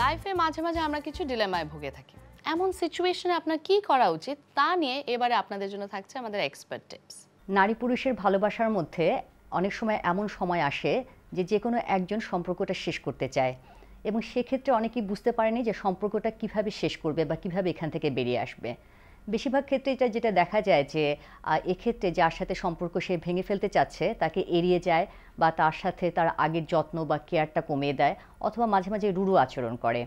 লাইফে মাঝে মাঝে আমরা কিছু ডিলেমায় ভুগে থাকি। এমন সিচুয়েশনে আপনার কি করা উচিত তা নিয়ে এবারে আপনাদের জন্য থাকছে আমাদের এক্সপার্ট টিপস। নারী পুরুষের ভালোবাসার মধ্যে অনেক সময় এমন সময় আসে যে কোনো একজন সম্পর্কটা শেষ করতে চায়, এবং সেক্ষেত্রে অনেকেই বুঝতে পারেনি যে সম্পর্কটা কিভাবে শেষ করবে বা কিভাবে এখান থেকে বেরিয়ে আসবে। বেশিরভাগ ক্ষেত্রে যেটা দেখা যায় যে এক্ষেত্রে যার সাথে সম্পর্ক সে ভেঙে ফেলতে চাচ্ছে তাকে এড়িয়ে যায়, বা তার সাথে তার আগের যত্ন বা কেয়ারটা কমিয়ে দেয়, অথবা মাঝে মাঝে রূঢ় আচরণ করে।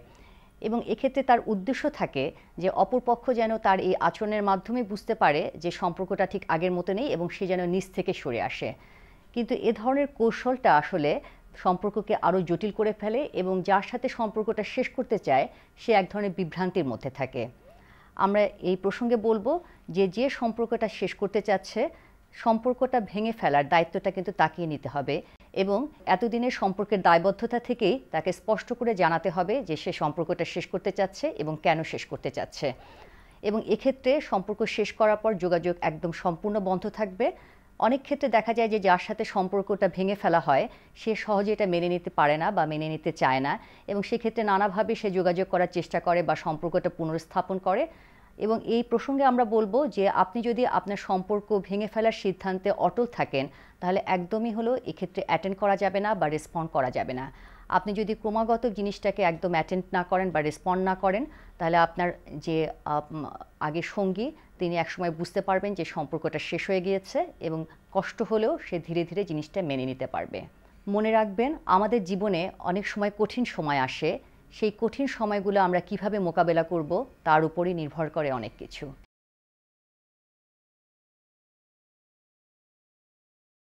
এবং এক্ষেত্রে তার উদ্দেশ্য থাকে যে অপরপক্ষ যেন তার এই আচরণের মাধ্যমে বুঝতে পারে যে সম্পর্কটা ঠিক আগের মতো নেই এবং সে যেন নিজ থেকে সরে আসে। কিন্তু এ ধরনের কৌশলটা আসলে সম্পর্ককে আরও জটিল করে ফেলে, এবং যার সাথে সম্পর্কটা শেষ করতে চায় সে এক ধরনের বিভ্রান্তির মধ্যে থাকে। আমরা এই প্রসঙ্গে বলবো যে সম্পর্কটা শেষ করতে চাচ্ছে, সম্পর্কটা ভেঙে ফেলার দায়িত্বটা কিন্তু তাকেই নিতে হবে, এবং এতদিনের সম্পর্কের দায়বদ্ধতা থেকেই তাকে স্পষ্ট করে জানাতে হবে যে সে সম্পর্কটা শেষ করতে চাচ্ছে এবং কেন শেষ করতে চাচ্ছে। এবং এক্ষেত্রে সম্পর্ক শেষ করার পর যোগাযোগ একদম সম্পূর্ণ বন্ধ থাকবে। অনেক ক্ষেত্রে দেখা যায় যে যার সাথে সম্পর্কটা ভেঙে ফেলা হয় সে সহজে এটা মেনে নিতে পারে না বা মেনে নিতে চায় না, এবং সেক্ষেত্রে নানাভাবে সে যোগাযোগ করার চেষ্টা করে বা সম্পর্কটা পুনর্স্থাপন করে। এবং এই প্রসঙ্গে আমরা বলবো যে আপনি যদি আপনার সম্পর্ক ভেঙে ফেলার সিদ্ধান্তে অটল থাকেন, তাহলে একদমই হলো এক্ষেত্রে অ্যাটেন্ড করা যাবে না বা রেসপন্ড করা যাবে না। আপনি যদি ক্রমাগত জিনিসটাকে একদম অ্যাটেন্ড না করেন বা রেসপন্ড না করেন, তাহলে আপনার যে আগের সঙ্গী তিনি একসময় বুঝতে পারবেন যে সম্পর্কটা শেষ হয়ে গিয়েছে, এবং কষ্ট হলেও সে ধীরে ধীরে জিনিসটা মেনে নিতে পারবে। মনে রাখবেন, আমাদের জীবনে অনেক সময় কঠিন সময় আসে, সেই কঠিন সময়গুলো আমরা কিভাবে মোকাবেলা করব তার উপরই নির্ভর করে অনেক কিছু।